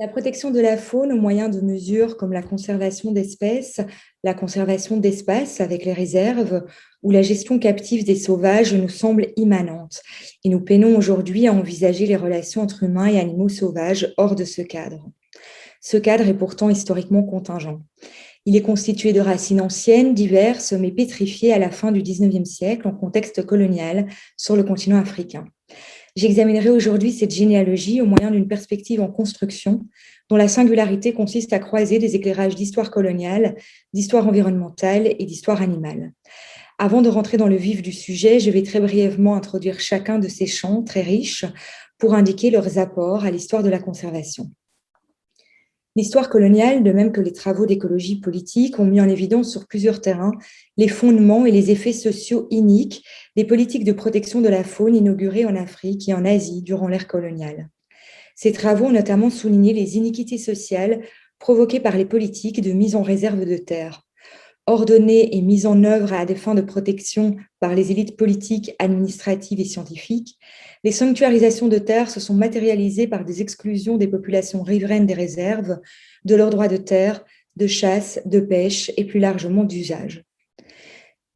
La protection de la faune au moyen de mesures comme la conservation d'espèces, la conservation d'espaces avec les réserves ou la gestion captive des sauvages nous semble immanente. Et nous peinons aujourd'hui à envisager les relations entre humains et animaux sauvages hors de ce cadre. Ce cadre est pourtant historiquement contingent. Il est constitué de racines anciennes, diverses, mais pétrifiées à la fin du XIXe siècle en contexte colonial sur le continent africain. J'examinerai aujourd'hui cette généalogie au moyen d'une perspective en construction dont la singularité consiste à croiser des éclairages d'histoire coloniale, d'histoire environnementale et d'histoire animale. Avant de rentrer dans le vif du sujet, je vais très brièvement introduire chacun de ces champs très riches pour indiquer leurs apports à l'histoire de la conservation. L'histoire coloniale, de même que les travaux d'écologie politique, ont mis en évidence sur plusieurs terrains les fondements et les effets sociaux iniques des politiques de protection de la faune inaugurées en Afrique et en Asie durant l'ère coloniale. Ces travaux ont notamment souligné les iniquités sociales provoquées par les politiques de mise en réserve de terres. Ordonnées et mises en œuvre à des fins de protection par les élites politiques, administratives et scientifiques, les sanctuarisations de terres se sont matérialisées par des exclusions des populations riveraines des réserves, de leurs droits de terre, de chasse, de pêche et plus largement d'usage.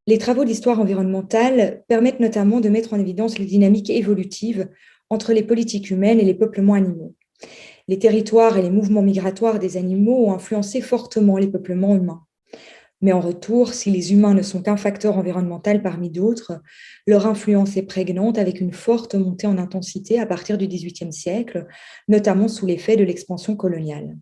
Les travaux d'histoire environnementale permettent notamment de mettre en évidence les dynamiques évolutives entre les politiques humaines et les peuplements animaux. Les territoires et les mouvements migratoires des animaux ont influencé fortement les peuplements humains. Mais en retour, si les humains ne sont qu'un facteur environnemental parmi d'autres, leur influence est prégnante avec une forte montée en intensité à partir du XVIIIe siècle, notamment sous l'effet de l'expansion coloniale.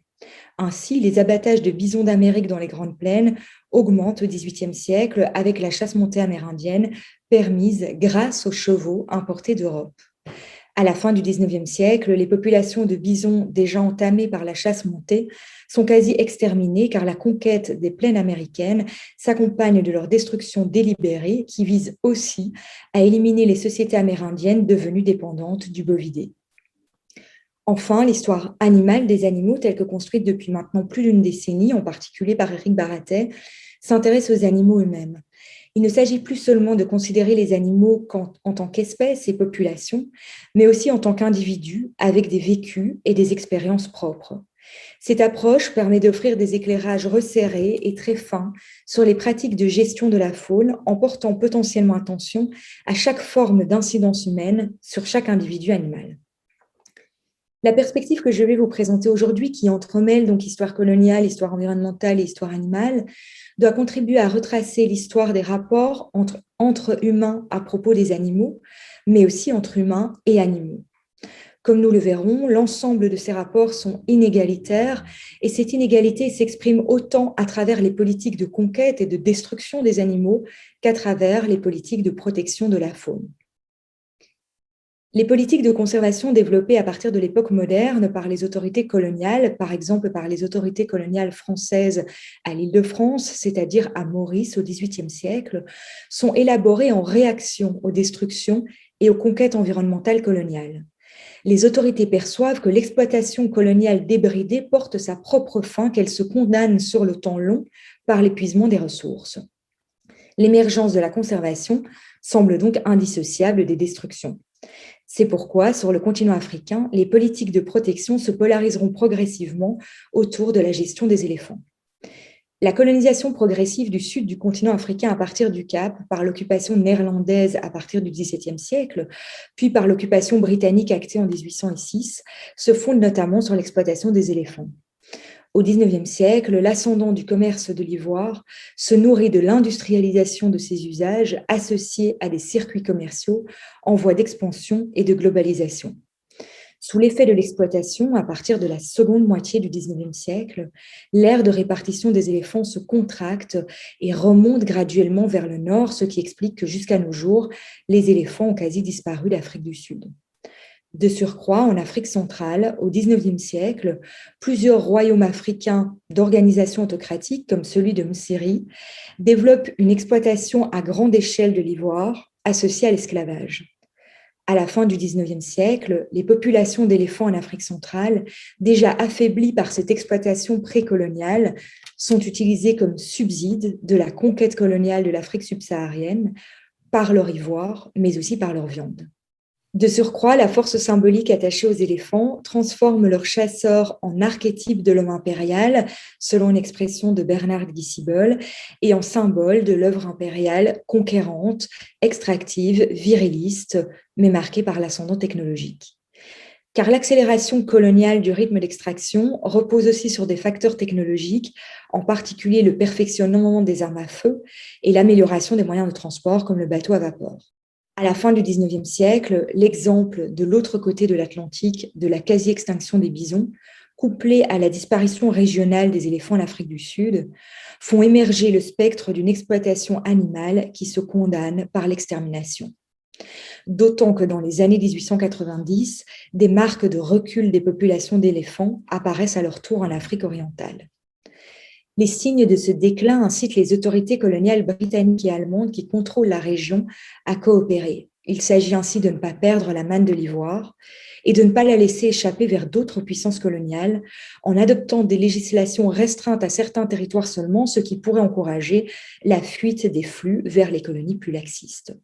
Ainsi, les abattages de bisons d'Amérique dans les Grandes Plaines augmentent au XVIIIe siècle avec la chasse montée amérindienne permise grâce aux chevaux importés d'Europe. À la fin du XIXe siècle, les populations de bisons déjà entamées par la chasse montée sont quasi exterminées car la conquête des plaines américaines s'accompagne de leur destruction délibérée qui vise aussi à éliminer les sociétés amérindiennes devenues dépendantes du bovidé. Enfin, l'histoire animale des animaux, telle que construite depuis maintenant plus d'une décennie, en particulier par Éric Baratet, s'intéresse aux animaux eux-mêmes. Il ne s'agit plus seulement de considérer les animaux en tant qu'espèces et populations, mais aussi en tant qu'individus avec des vécus et des expériences propres. Cette approche permet d'offrir des éclairages resserrés et très fins sur les pratiques de gestion de la faune en portant potentiellement attention à chaque forme d'incidence humaine sur chaque individu animal. La perspective que je vais vous présenter aujourd'hui, qui entremêle donc histoire coloniale, histoire environnementale et histoire animale, doit contribuer à retracer l'histoire des rapports entre humains à propos des animaux, mais aussi entre humains et animaux. Comme nous le verrons, l'ensemble de ces rapports sont inégalitaires et cette inégalité s'exprime autant à travers les politiques de conquête et de destruction des animaux qu'à travers les politiques de protection de la faune. Les politiques de conservation développées à partir de l'époque moderne par les autorités coloniales, par exemple par les autorités coloniales françaises à l'Île-de-France, c'est-à-dire à Maurice au XVIIIe siècle, sont élaborées en réaction aux destructions et aux conquêtes environnementales coloniales. Les autorités perçoivent que l'exploitation coloniale débridée porte sa propre fin, qu'elle se condamne sur le temps long par l'épuisement des ressources. L'émergence de la conservation semble donc indissociable des destructions. C'est pourquoi, sur le continent africain, les politiques de protection se polariseront progressivement autour de la gestion des éléphants. La colonisation progressive du sud du continent africain à partir du Cap, par l'occupation néerlandaise à partir du XVIIe siècle, puis par l'occupation britannique actée en 1806, se fonde notamment sur l'exploitation des éléphants. Au XIXe siècle, l'ascendant du commerce de l'ivoire se nourrit de l'industrialisation de ses usages associés à des circuits commerciaux en voie d'expansion et de globalisation. Sous l'effet de l'exploitation, à partir de la seconde moitié du XIXe siècle, l'aire de répartition des éléphants se contracte et remonte graduellement vers le nord, ce qui explique que jusqu'à nos jours, les éléphants ont quasi disparu d'Afrique du Sud. De surcroît, en Afrique centrale, au XIXe siècle, plusieurs royaumes africains d'organisations autocratiques, comme celui de Msiri, développent une exploitation à grande échelle de l'ivoire associée à l'esclavage. À la fin du XIXe siècle, les populations d'éléphants en Afrique centrale, déjà affaiblies par cette exploitation précoloniale, sont utilisées comme subsides de la conquête coloniale de l'Afrique subsaharienne par leur ivoire, mais aussi par leur viande. De surcroît, la force symbolique attachée aux éléphants transforme leurs chasseurs en archétype de l'homme impérial, selon une expression de Bernard Guy-Sibol, et en symbole de l'œuvre impériale conquérante, extractive, viriliste, mais marquée par l'ascendant technologique. Car l'accélération coloniale du rythme d'extraction repose aussi sur des facteurs technologiques, en particulier le perfectionnement des armes à feu et l'amélioration des moyens de transport comme le bateau à vapeur. À la fin du XIXe siècle, l'exemple de l'autre côté de l'Atlantique de la quasi-extinction des bisons, couplé à la disparition régionale des éléphants en Afrique du Sud, font émerger le spectre d'une exploitation animale qui se condamne par l'extermination. D'autant que dans les années 1890, des marques de recul des populations d'éléphants apparaissent à leur tour en Afrique orientale. Les signes de ce déclin incitent les autorités coloniales britanniques et allemandes qui contrôlent la région à coopérer. Il s'agit ainsi de ne pas perdre la manne de l'ivoire et de ne pas la laisser échapper vers d'autres puissances coloniales en adoptant des législations restreintes à certains territoires seulement, ce qui pourrait encourager la fuite des flux vers les colonies plus laxistes.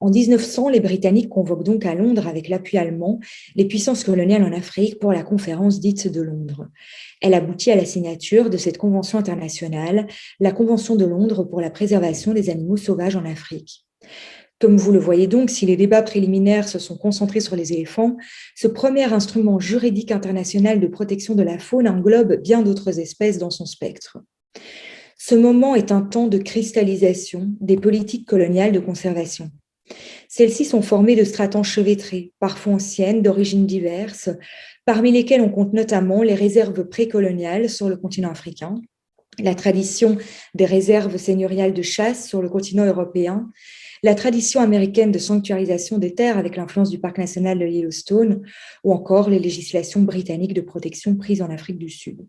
En 1900, les Britanniques convoquent donc à Londres, avec l'appui allemand, les puissances coloniales en Afrique pour la conférence dite de Londres. Elle aboutit à la signature de cette convention internationale, la Convention de Londres pour la préservation des animaux sauvages en Afrique. Comme vous le voyez donc, si les débats préliminaires se sont concentrés sur les éléphants, ce premier instrument juridique international de protection de la faune englobe bien d'autres espèces dans son spectre. Ce moment est un temps de cristallisation des politiques coloniales de conservation. Celles-ci sont formées de strates enchevêtrées, parfois anciennes, d'origines diverses, parmi lesquelles on compte notamment les réserves précoloniales sur le continent africain, la tradition des réserves seigneuriales de chasse sur le continent européen, la tradition américaine de sanctuarisation des terres avec l'influence du parc national de Yellowstone, ou encore les législations britanniques de protection prises en Afrique du Sud.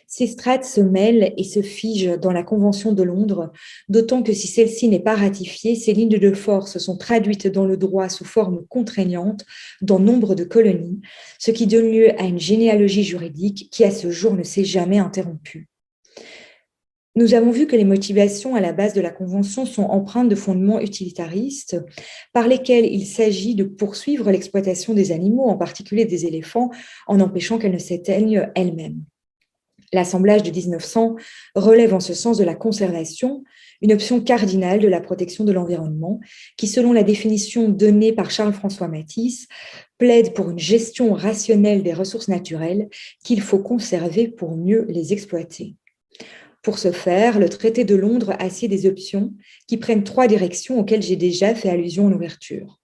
Ces strates se mêlent et se figent dans la Convention de Londres, d'autant que si celle-ci n'est pas ratifiée, ces lignes de force sont traduites dans le droit sous forme contraignante dans nombre de colonies, ce qui donne lieu à une généalogie juridique qui, à ce jour, ne s'est jamais interrompue. Nous avons vu que les motivations à la base de la Convention sont empreintes de fondements utilitaristes par lesquels il s'agit de poursuivre l'exploitation des animaux, en particulier des éléphants, en empêchant qu'elles ne s'éteignent elles-mêmes. L'assemblage de 1900 relève en ce sens de la conservation, une option cardinale de la protection de l'environnement, qui, selon la définition donnée par Charles-François Matisse, plaide pour une gestion rationnelle des ressources naturelles qu'il faut conserver pour mieux les exploiter. Pour ce faire, le traité de Londres assied des options qui prennent 3 directions auxquelles j'ai déjà fait allusion en ouverture.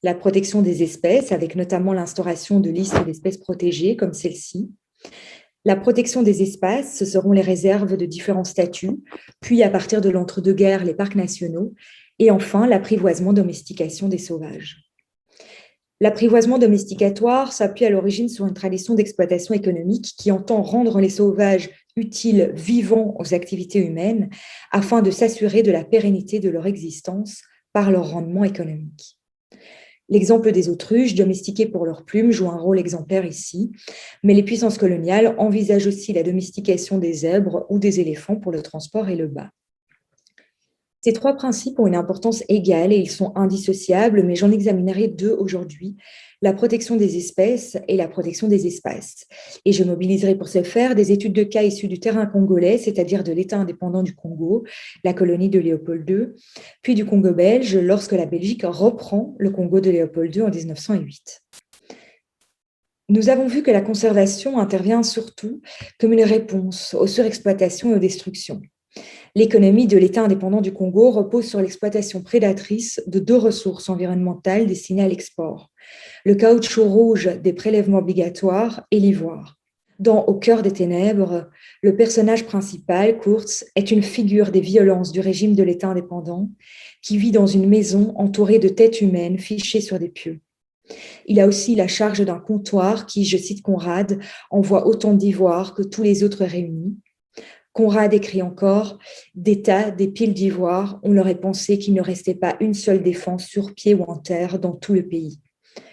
La protection des espèces, avec notamment l'instauration de listes d'espèces protégées comme celle-ci. La protection des espaces, ce seront les réserves de différents statuts, puis à partir de l'entre-deux-guerres, les parcs nationaux, et enfin l'apprivoisement domestication des sauvages. L'apprivoisement domesticatoire s'appuie à l'origine sur une tradition d'exploitation économique qui entend rendre les sauvages utiles, vivants aux activités humaines, afin de s'assurer de la pérennité de leur existence par leur rendement économique. L'exemple des autruches, domestiquées pour leurs plumes, joue un rôle exemplaire ici, mais les puissances coloniales envisagent aussi la domestication des zèbres ou des éléphants pour le transport et le bât. Ces 3 principes ont une importance égale et ils sont indissociables, mais j'en examinerai 2 aujourd'hui, la protection des espèces et la protection des espaces. Et je mobiliserai pour ce faire des études de cas issues du terrain congolais, c'est-à-dire de l'État indépendant du Congo, la colonie de Léopold II, puis du Congo belge, lorsque la Belgique reprend le Congo de Léopold II en 1908. Nous avons vu que la conservation intervient surtout comme une réponse aux surexploitations et aux destructions. L'économie de l'État indépendant du Congo repose sur l'exploitation prédatrice de 2 ressources environnementales destinées à l'export, le caoutchouc rouge des prélèvements obligatoires et l'ivoire. Dans Au cœur des ténèbres, le personnage principal, Kurtz, est une figure des violences du régime de l'État indépendant qui vit dans une maison entourée de têtes humaines fichées sur des pieux. Il a aussi la charge d'un comptoir qui, je cite Conrad, envoie autant d'ivoire que tous les autres réunis. Conrad écrit encore « Des tas, des piles d'ivoire, on aurait pensé qu'il ne restait pas une seule défense sur pied ou en terre dans tout le pays. »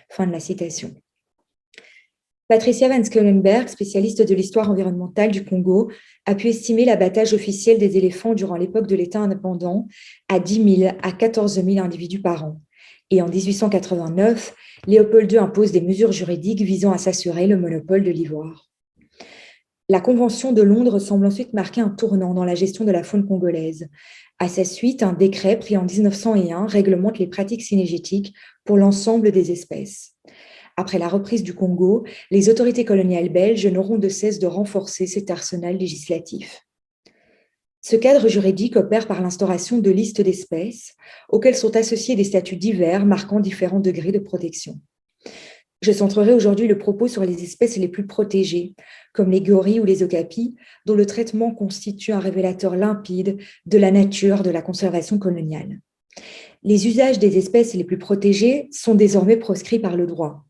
Fin de la citation. Patricia Van Schulenberg, spécialiste de l'histoire environnementale du Congo, a pu estimer l'abattage officiel des éléphants durant l'époque de l'État indépendant à 10 000 à 14 000 individus par an. Et en 1889, Léopold II impose des mesures juridiques visant à s'assurer le monopole de l'ivoire. La Convention de Londres semble ensuite marquer un tournant dans la gestion de la faune congolaise. À sa suite, un décret pris en 1901 réglemente les pratiques cynégétiques pour l'ensemble des espèces. Après la reprise du Congo, les autorités coloniales belges n'auront de cesse de renforcer cet arsenal législatif. Ce cadre juridique opère par l'instauration de listes d'espèces auxquelles sont associés des statuts divers marquant différents degrés de protection. Je centrerai aujourd'hui le propos sur les espèces les plus protégées, comme les gorilles ou les okapis, dont le traitement constitue un révélateur limpide de la nature de la conservation coloniale. Les usages des espèces les plus protégées sont désormais proscrits par le droit.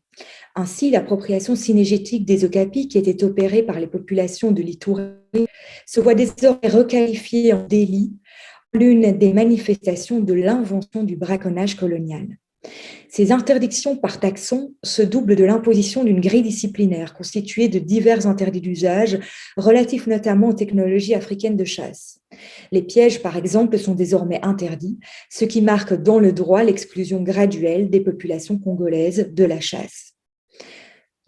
Ainsi, l'appropriation cynégétique des okapis qui était opérée par les populations de l'Itourie se voit désormais requalifiée en délit, l'une des manifestations de l'invention du braconnage colonial. Ces interdictions par taxon se doublent de l'imposition d'une grille disciplinaire constituée de divers interdits d'usage relatifs notamment aux technologies africaines de chasse. Les pièges, par exemple, sont désormais interdits, ce qui marque dans le droit l'exclusion graduelle des populations congolaises de la chasse.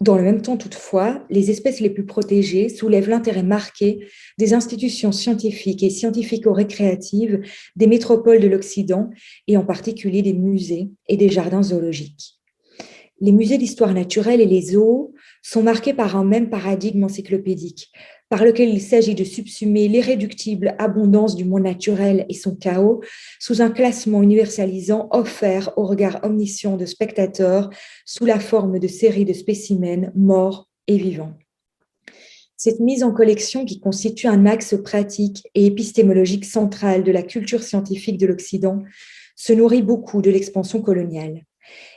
Dans le même temps, toutefois, les espèces les plus protégées soulèvent l'intérêt marqué des institutions scientifiques et scientifico-récréatives des métropoles de l'Occident et en particulier des musées et des jardins zoologiques. Les musées d'histoire naturelle et les zoos sont marqués par un même paradigme encyclopédique, par lequel il s'agit de subsumer l'irréductible abondance du monde naturel et son chaos sous un classement universalisant offert au regard omniscient de spectateurs sous la forme de séries de spécimens morts et vivants. Cette mise en collection, qui constitue un axe pratique et épistémologique central de la culture scientifique de l'Occident, se nourrit beaucoup de l'expansion coloniale.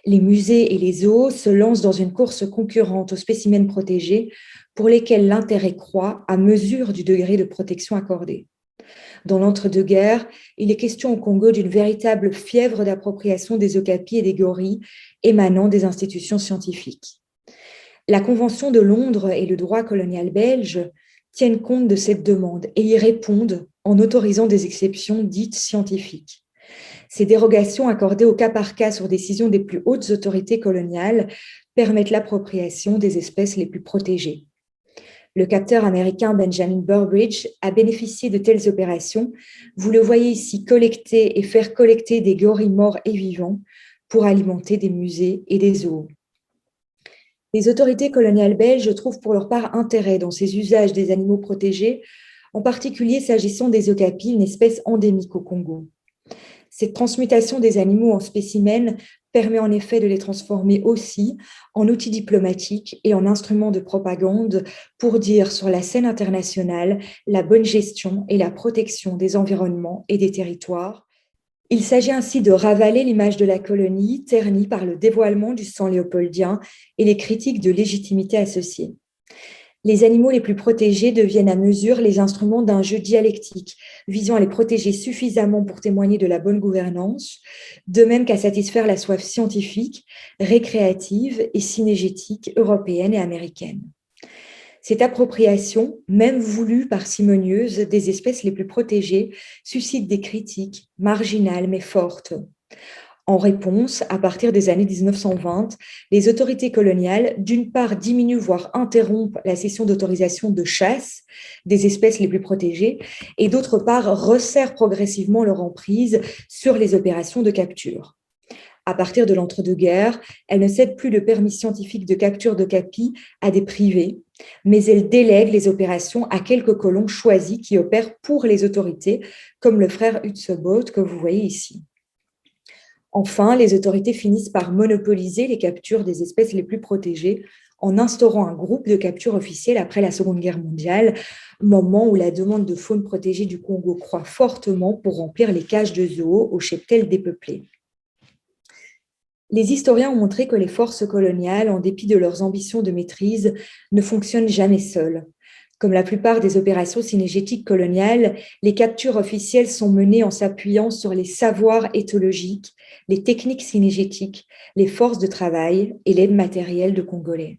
Les musées et les zoos se lancent dans une course concurrente aux spécimens protégés pour lesquels l'intérêt croît à mesure du degré de protection accordé. Dans l'entre-deux-guerres, il est question au Congo d'une véritable fièvre d'appropriation des okapis et des gorilles émanant des institutions scientifiques. La Convention de Londres et le droit colonial belge tiennent compte de cette demande et y répondent en autorisant des exceptions dites scientifiques. Ces dérogations accordées au cas par cas sur décision des plus hautes autorités coloniales permettent l'appropriation des espèces les plus protégées. Le capteur américain Benjamin Burbridge a bénéficié de telles opérations. Vous le voyez ici collecter et faire collecter des gorilles morts et vivants pour alimenter des musées et des zoos. Les autorités coloniales belges trouvent pour leur part intérêt dans ces usages des animaux protégés, en particulier s'agissant des okapis, une espèce endémique au Congo. Cette transmutation des animaux en spécimens permet en effet de les transformer aussi en outils diplomatiques et en instruments de propagande pour dire sur la scène internationale la bonne gestion et la protection des environnements et des territoires. Il s'agit ainsi de ravaler l'image de la colonie ternie par le dévoilement du sang léopoldien et les critiques de légitimité associées. Les animaux les plus protégés deviennent à mesure les instruments d'un jeu dialectique visant à les protéger suffisamment pour témoigner de la bonne gouvernance, de même qu'à satisfaire la soif scientifique, récréative et synégétique européenne et américaine. Cette appropriation, même voulue parcimonieuse, des espèces les plus protégées suscite des critiques marginales mais fortes. En réponse, à partir des années 1920, les autorités coloniales, d'une part, diminuent voire interrompent la cession d'autorisation de chasse des espèces les plus protégées et d'autre part, resserrent progressivement leur emprise sur les opérations de capture. À partir de l'entre-deux-guerres, elles ne cèdent plus de permis scientifique de capture d'okapis à des privés, mais elles délèguent les opérations à quelques colons choisis qui opèrent pour les autorités, comme le frère Hutzebot que vous voyez ici. Enfin, les autorités finissent par monopoliser les captures des espèces les plus protégées en instaurant un groupe de capture officiel après la Seconde Guerre mondiale, moment où la demande de faune protégée du Congo croît fortement pour remplir les cages de zoos aux cheptels dépeuplés. Les historiens ont montré que les forces coloniales, en dépit de leurs ambitions de maîtrise, ne fonctionnent jamais seules. Comme la plupart des opérations cynégétiques coloniales, les captures officielles sont menées en s'appuyant sur les savoirs éthologiques, les techniques cynégétiques, les forces de travail et l'aide matérielle de Congolais.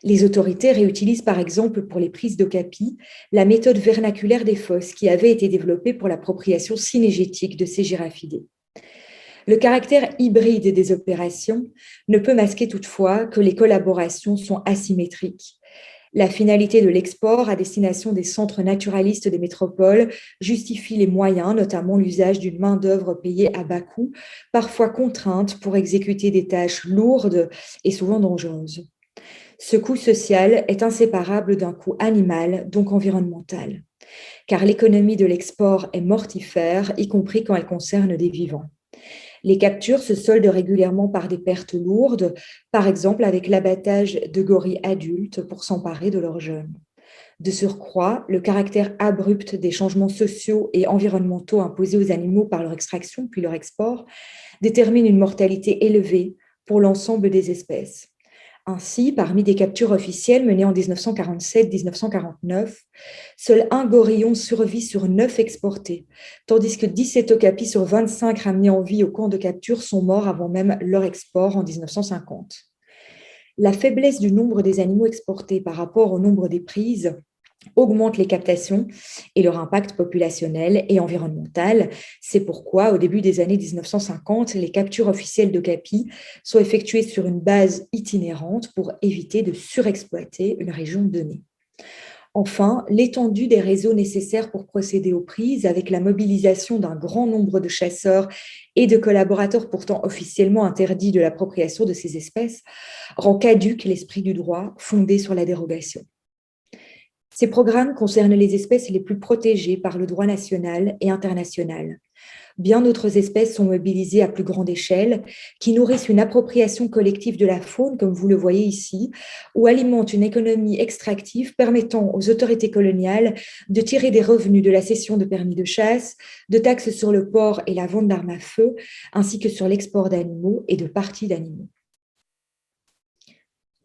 Les autorités réutilisent par exemple pour les prises d'okapis la méthode vernaculaire des fosses qui avait été développée pour l'appropriation cynégétique de ces giraffidés. Le caractère hybride des opérations ne peut masquer toutefois que les collaborations sont asymétriques. La finalité de l'export à destination des centres naturalistes des métropoles justifie les moyens, notamment l'usage d'une main-d'œuvre payée à bas coût, parfois contrainte pour exécuter des tâches lourdes et souvent dangereuses. Ce coût social est inséparable d'un coût animal, donc environnemental, car l'économie de l'export est mortifère, y compris quand elle concerne des vivants. Les captures se soldent régulièrement par des pertes lourdes, par exemple avec l'abattage de gorilles adultes pour s'emparer de leurs jeunes. De surcroît, le caractère abrupt des changements sociaux et environnementaux imposés aux animaux par leur extraction puis leur export détermine une mortalité élevée pour l'ensemble des espèces. Ainsi, parmi des captures officielles menées en 1947-1949, seul un gorillon survit sur 9 exportés, tandis que 17 okapis sur 25 ramenés en vie au camp de capture sont morts avant même leur export en 1950. La faiblesse du nombre des animaux exportés par rapport au nombre des prises augmente les captations et leur impact populationnel et environnemental. C'est pourquoi, au début des années 1950, les captures officielles d'okapis sont effectuées sur une base itinérante pour éviter de surexploiter une région donnée. Enfin, l'étendue des réseaux nécessaires pour procéder aux prises, avec la mobilisation d'un grand nombre de chasseurs et de collaborateurs pourtant officiellement interdits de l'appropriation de ces espèces, rend caduque l'esprit du droit fondé sur la dérogation. Ces programmes concernent les espèces les plus protégées par le droit national et international. Bien d'autres espèces sont mobilisées à plus grande échelle, qui nourrissent une appropriation collective de la faune, comme vous le voyez ici, ou alimentent une économie extractive permettant aux autorités coloniales de tirer des revenus de la cession de permis de chasse, de taxes sur le port et la vente d'armes à feu, ainsi que sur l'export d'animaux et de parties d'animaux.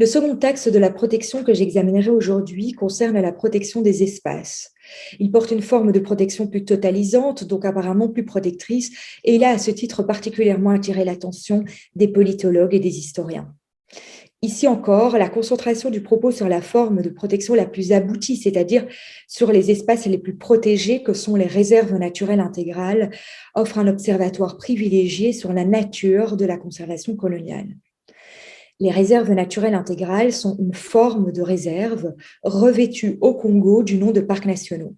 Le second axe de la protection que j'examinerai aujourd'hui concerne la protection des espaces. Il porte une forme de protection plus totalisante, donc apparemment plus protectrice, et il a à ce titre particulièrement attiré l'attention des politologues et des historiens. Ici encore, la concentration du propos sur la forme de protection la plus aboutie, c'est-à-dire sur les espaces les plus protégés que sont les réserves naturelles intégrales, offre un observatoire privilégié sur la nature de la conservation coloniale. Les réserves naturelles intégrales sont une forme de réserve revêtue au Congo du nom de parcs nationaux.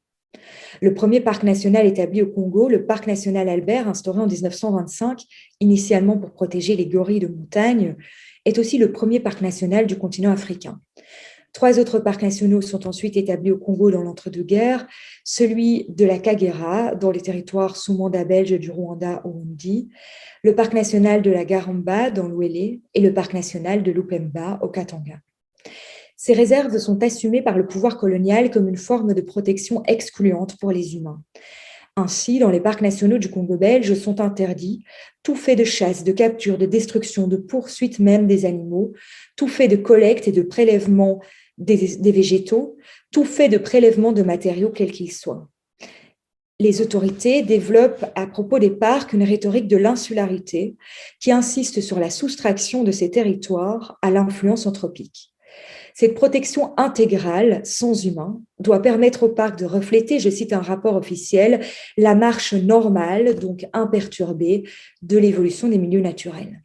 Le premier parc national établi au Congo, le parc national Albert, instauré en 1925, initialement pour protéger les gorilles de montagne, est aussi le premier parc national du continent africain. 3 autres parcs nationaux sont ensuite établis au Congo dans l'entre-deux-guerres, celui de la Kagera, dans les territoires sous mandat belge du Rwanda au Burundi, le parc national de la Garamba dans l'Ouélé et le parc national de l'Upemba au Katanga. Ces réserves sont assumées par le pouvoir colonial comme une forme de protection excluante pour les humains. Ainsi, dans les parcs nationaux du Congo belge sont interdits tout fait de chasse, de capture, de destruction, de poursuite même des animaux, tout fait de collecte et de prélèvement des végétaux, tout fait de prélèvement de matériaux quels qu'ils soient. Les autorités développent à propos des parcs une rhétorique de l'insularité qui insiste sur la soustraction de ces territoires à l'influence anthropique. Cette protection intégrale, sans humain, doit permettre aux parcs de refléter, je cite un rapport officiel, la marche normale, donc imperturbée, de l'évolution des milieux naturels.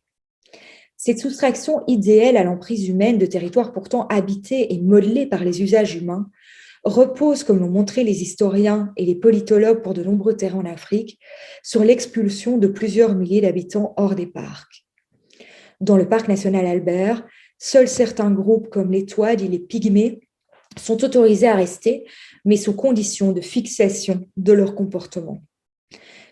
Cette soustraction idéale à l'emprise humaine de territoires pourtant habités et modelés par les usages humains repose, comme l'ont montré les historiens et les politologues pour de nombreux terrains en Afrique, sur l'expulsion de plusieurs milliers d'habitants hors des parcs. Dans le parc national Albert, seuls certains groupes comme les Touads et les Pygmées sont autorisés à rester, mais sous condition de fixation de leur comportement.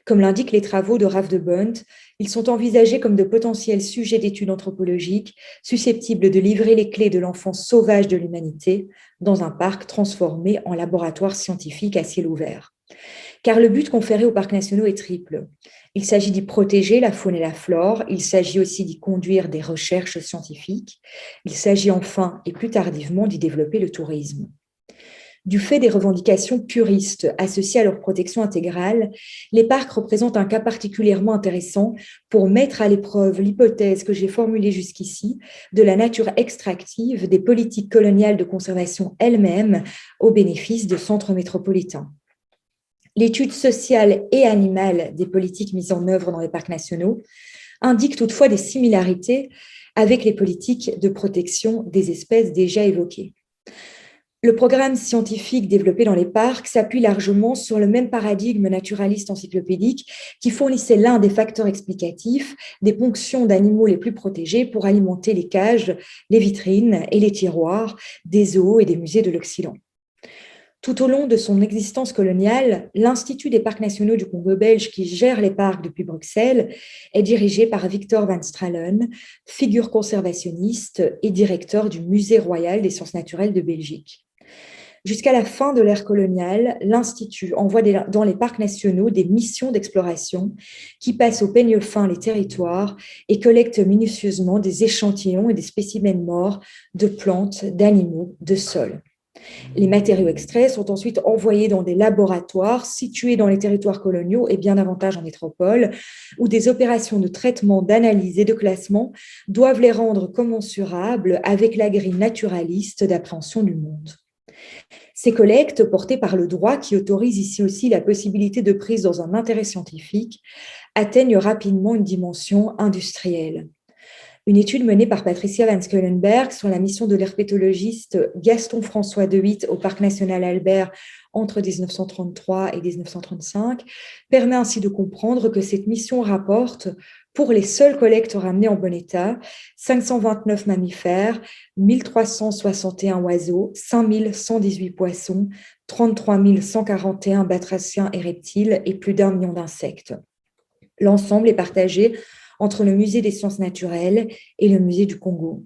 Comme l'indiquent les travaux de Ralph de Bont, ils sont envisagés comme de potentiels sujets d'études anthropologiques susceptibles de livrer les clés de l'enfance sauvage de l'humanité dans un parc transformé en laboratoire scientifique à ciel ouvert. Car le but conféré aux parcs nationaux est triple. Il s'agit d'y protéger la faune et la flore, il s'agit aussi d'y conduire des recherches scientifiques, il s'agit enfin et plus tardivement d'y développer le tourisme. Du fait des revendications puristes associées à leur protection intégrale, les parcs représentent un cas particulièrement intéressant pour mettre à l'épreuve l'hypothèse que j'ai formulée jusqu'ici de la nature extractive des politiques coloniales de conservation elles-mêmes au bénéfice de centres métropolitains. L'étude sociale et animale des politiques mises en œuvre dans les parcs nationaux indique toutefois des similarités avec les politiques de protection des espèces déjà évoquées. Le programme scientifique développé dans les parcs s'appuie largement sur le même paradigme naturaliste encyclopédique qui fournissait l'un des facteurs explicatifs des ponctions d'animaux les plus protégés pour alimenter les cages, les vitrines et les tiroirs des zoos et des musées de l'Occident. Tout au long de son existence coloniale, l'Institut des parcs nationaux du Congo belge, qui gère les parcs depuis Bruxelles, est dirigé par Victor van Stralen, figure conservationniste et directeur du Musée royal des sciences naturelles de Belgique. Jusqu'à la fin de l'ère coloniale, l'Institut envoie dans les parcs nationaux des missions d'exploration qui passent au peigne fin les territoires et collectent minutieusement des échantillons et des spécimens morts de plantes, d'animaux, de sols. Les matériaux extraits sont ensuite envoyés dans des laboratoires situés dans les territoires coloniaux et bien davantage en métropole, où des opérations de traitement, d'analyse et de classement doivent les rendre commensurables avec la grille naturaliste d'appréhension du monde. Ces collectes, portées par le droit qui autorise ici aussi la possibilité de prise dans un intérêt scientifique, atteignent rapidement une dimension industrielle. Une étude menée par Patricia Van Sculenberg sur la mission de l'herpétologiste Gaston-François de Witt au Parc national Albert entre 1933 et 1935 permet ainsi de comprendre que cette mission rapporte, pour les seules collectes ramenées en bon état, 529 mammifères, 1361 oiseaux, 5118 poissons, 33 141 batraciens et reptiles et plus d'1 million d'insectes. L'ensemble est partagé entre le Musée des sciences naturelles et le Musée du Congo.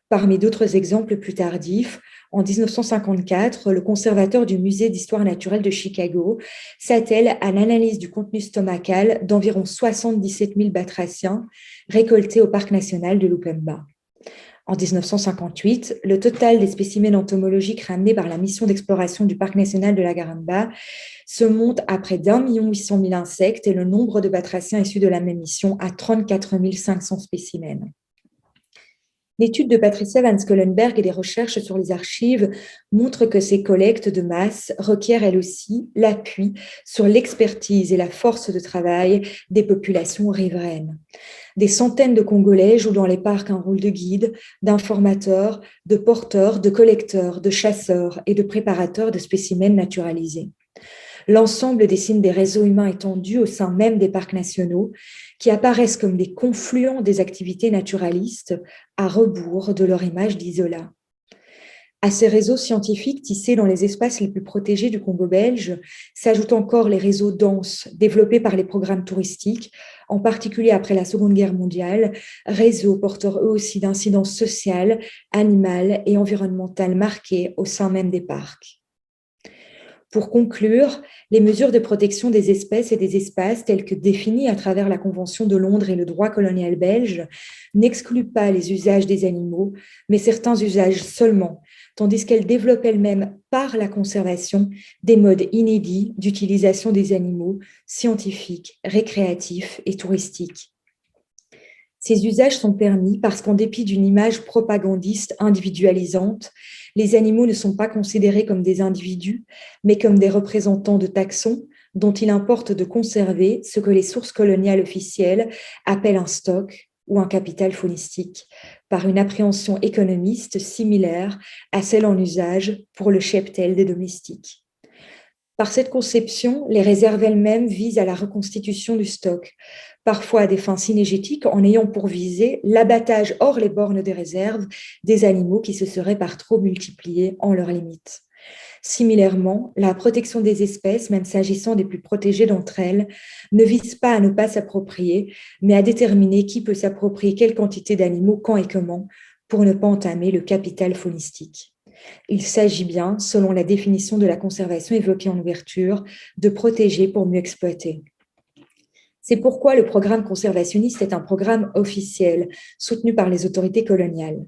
Parmi d'autres exemples plus tardifs, en 1954, le conservateur du Musée d'histoire naturelle de Chicago s'attelle à l'analyse du contenu stomacal d'environ 77 000 batraciens récoltés au parc national de Lupemba. En 1958, le total des spécimens entomologiques ramenés par la mission d'exploration du parc national de la Garamba se monte à près d'1,8 million insectes et le nombre de batraciens issus de la même mission à 34 500 spécimens. L'étude de Patricia Van Sculenberg et les recherches sur les archives montrent que ces collectes de masse requièrent elles aussi l'appui sur l'expertise et la force de travail des populations riveraines. Des centaines de Congolais jouent dans les parcs un rôle de guide, d'informateurs, de porteurs, de collecteurs, de chasseurs et de préparateurs de spécimens naturalisés. L'ensemble dessine des réseaux humains étendus au sein même des parcs nationaux qui apparaissent comme des confluents des activités naturalistes à rebours de leur image d'isolat. À ces réseaux scientifiques tissés dans les espaces les plus protégés du Congo belge s'ajoutent encore les réseaux denses développés par les programmes touristiques, en particulier après la Seconde Guerre mondiale, réseaux porteurs eux aussi d'incidences sociales, animales et environnementales marquées au sein même des parcs. Pour conclure, les mesures de protection des espèces et des espaces telles que définies à travers la Convention de Londres et le droit colonial belge n'excluent pas les usages des animaux, mais certains usages seulement, tandis qu'elles développent elles-mêmes par la conservation des modes inédits d'utilisation des animaux, scientifiques, récréatifs et touristiques. Ces usages sont permis parce qu'en dépit d'une image propagandiste individualisante, les animaux ne sont pas considérés comme des individus, mais comme des représentants de taxons dont il importe de conserver ce que les sources coloniales officielles appellent un stock ou un capital faunistique, par une appréhension économiste similaire à celle en usage pour le cheptel des domestiques. Par cette conception, les réserves elles-mêmes visent à la reconstitution du stock, parfois à des fins synégétiques en ayant pour visée l'abattage hors les bornes des réserves des animaux qui se seraient par trop multipliés en leurs limites. Similairement, la protection des espèces, même s'agissant des plus protégées d'entre elles, ne vise pas à ne pas s'approprier, mais à déterminer qui peut s'approprier quelle quantité d'animaux, quand et comment, pour ne pas entamer le capital faunistique. Il s'agit bien, selon la définition de la conservation évoquée en ouverture, de protéger pour mieux exploiter. C'est pourquoi le programme conservationniste est un programme officiel, soutenu par les autorités coloniales.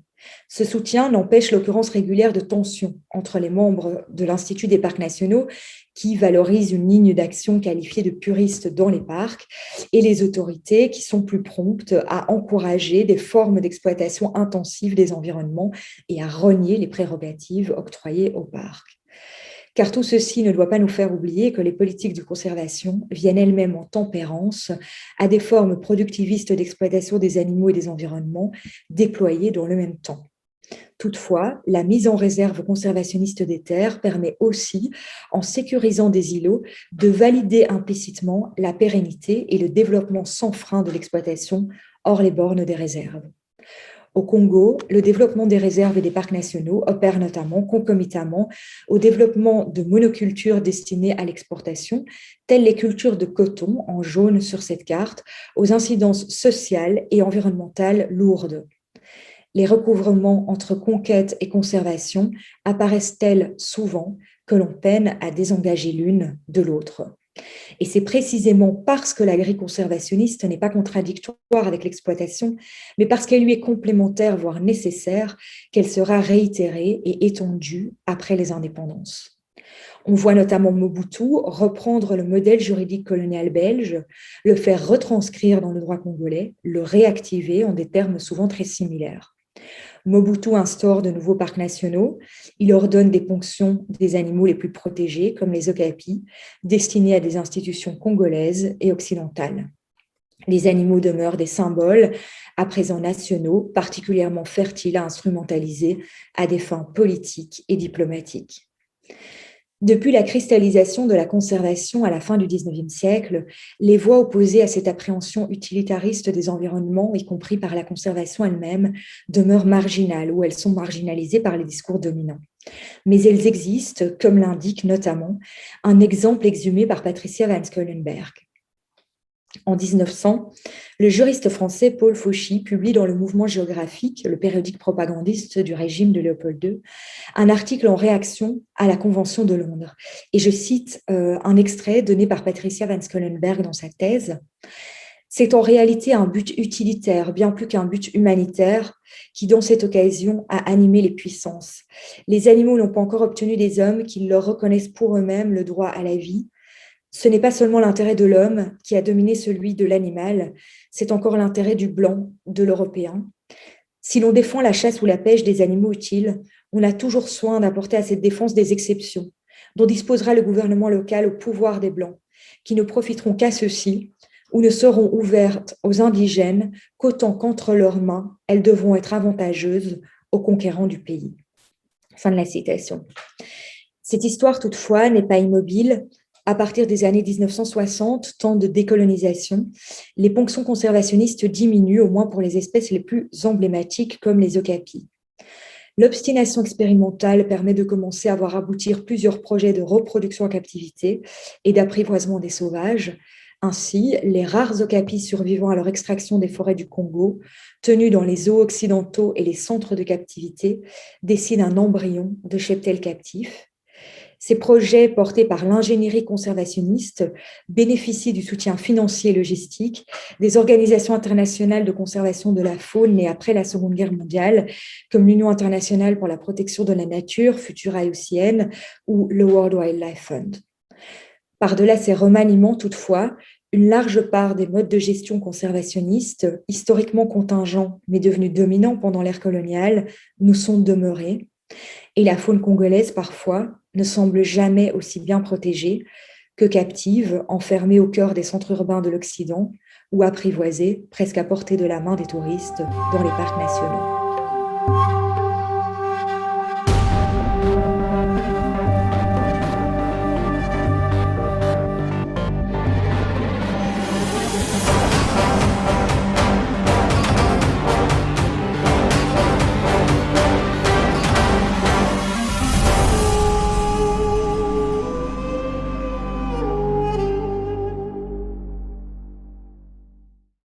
Ce soutien n'empêche l'occurrence régulière de tensions entre les membres de l'Institut des parcs nationaux, qui valorisent une ligne d'action qualifiée de puriste dans les parcs, et les autorités qui sont plus promptes à encourager des formes d'exploitation intensive des environnements et à renier les prérogatives octroyées aux parcs. car tout ceci ne doit pas nous faire oublier que les politiques de conservation viennent elles-mêmes en tempérance à des formes productivistes d'exploitation des animaux et des environnements déployées dans le même temps. Toutefois, la mise en réserve conservationniste des terres permet aussi, en sécurisant des îlots, de valider implicitement la pérennité et le développement sans frein de l'exploitation hors les bornes des réserves. Au Congo, le développement des réserves et des parcs nationaux opère notamment concomitamment au développement de monocultures destinées à l'exportation, telles les cultures de coton en jaune sur cette carte, aux incidences sociales et environnementales lourdes. Les recouvrements entre conquête et conservation apparaissent tels souvent que l'on peine à désengager l'une de l'autre. Et c'est précisément parce que l'agri-conservationniste n'est pas contradictoire avec l'exploitation, mais parce qu'elle lui est complémentaire, voire nécessaire, qu'elle sera réitérée et étendue après les indépendances. On voit notamment Mobutu reprendre le modèle juridique colonial belge, le faire retranscrire dans le droit congolais, le réactiver en des termes souvent très similaires. Mobutu instaure de nouveaux parcs nationaux. Il ordonne des ponctions des animaux les plus protégés, comme les okapis, destinés à des institutions congolaises et occidentales. Les animaux demeurent des symboles, à présent nationaux, particulièrement fertiles à instrumentaliser à des fins politiques et diplomatiques. Depuis la cristallisation de la conservation à la fin du XIXe siècle, les voix opposées à cette appréhension utilitariste des environnements, y compris par la conservation elle-même, demeurent marginales ou elles sont marginalisées par les discours dominants. Mais elles existent, comme l'indique notamment un exemple exhumé par Patricia van Schoenberg. En 1900, le juriste français Paul Fauchy publie dans le Mouvement géographique, le périodique propagandiste du régime de Léopold II, un article en réaction à la Convention de Londres. Et je cite un extrait donné par Patricia van Schoenberg dans sa thèse. « C'est en réalité un but utilitaire, bien plus qu'un but humanitaire, qui, dans cette occasion, a animé les puissances. Les animaux n'ont pas encore obtenu des hommes qui leur reconnaissent pour eux-mêmes le droit à la vie. Ce n'est pas seulement l'intérêt de l'homme qui a dominé celui de l'animal, c'est encore l'intérêt du blanc, de l'européen. Si l'on défend la chasse ou la pêche des animaux utiles, on a toujours soin d'apporter à cette défense des exceptions, dont disposera le gouvernement local au pouvoir des Blancs, qui ne profiteront qu'à ceux-ci, ou ne seront ouvertes aux indigènes qu'autant qu'entre leurs mains, elles devront être avantageuses aux conquérants du pays. » Fin de la citation. Cette histoire, toutefois, n'est pas immobile. À partir des années 1960, temps de décolonisation, les ponctions conservationnistes diminuent, au moins pour les espèces les plus emblématiques comme les okapis. L'obstination expérimentale permet de commencer à voir aboutir plusieurs projets de reproduction en captivité et d'apprivoisement des sauvages. Ainsi, les rares okapis survivant à leur extraction des forêts du Congo, tenus dans les zoos occidentaux et les centres de captivité, dessinent un embryon de cheptel captif. Ces projets, portés par l'ingénierie conservationniste, bénéficient du soutien financier et logistique des organisations internationales de conservation de la faune nées après la Seconde Guerre mondiale, comme l'Union internationale pour la protection de la nature, future IUCN, ou le World Wildlife Fund. Par-delà ces remaniements, toutefois, une large part des modes de gestion conservationnistes, historiquement contingents mais devenus dominants pendant l'ère coloniale, nous sont demeurés. Et la faune congolaise, parfois, ne semble jamais aussi bien protégée que captive, enfermée au cœur des centres urbains de l'Occident ou apprivoisée, presque à portée de la main des touristes, dans les parcs nationaux.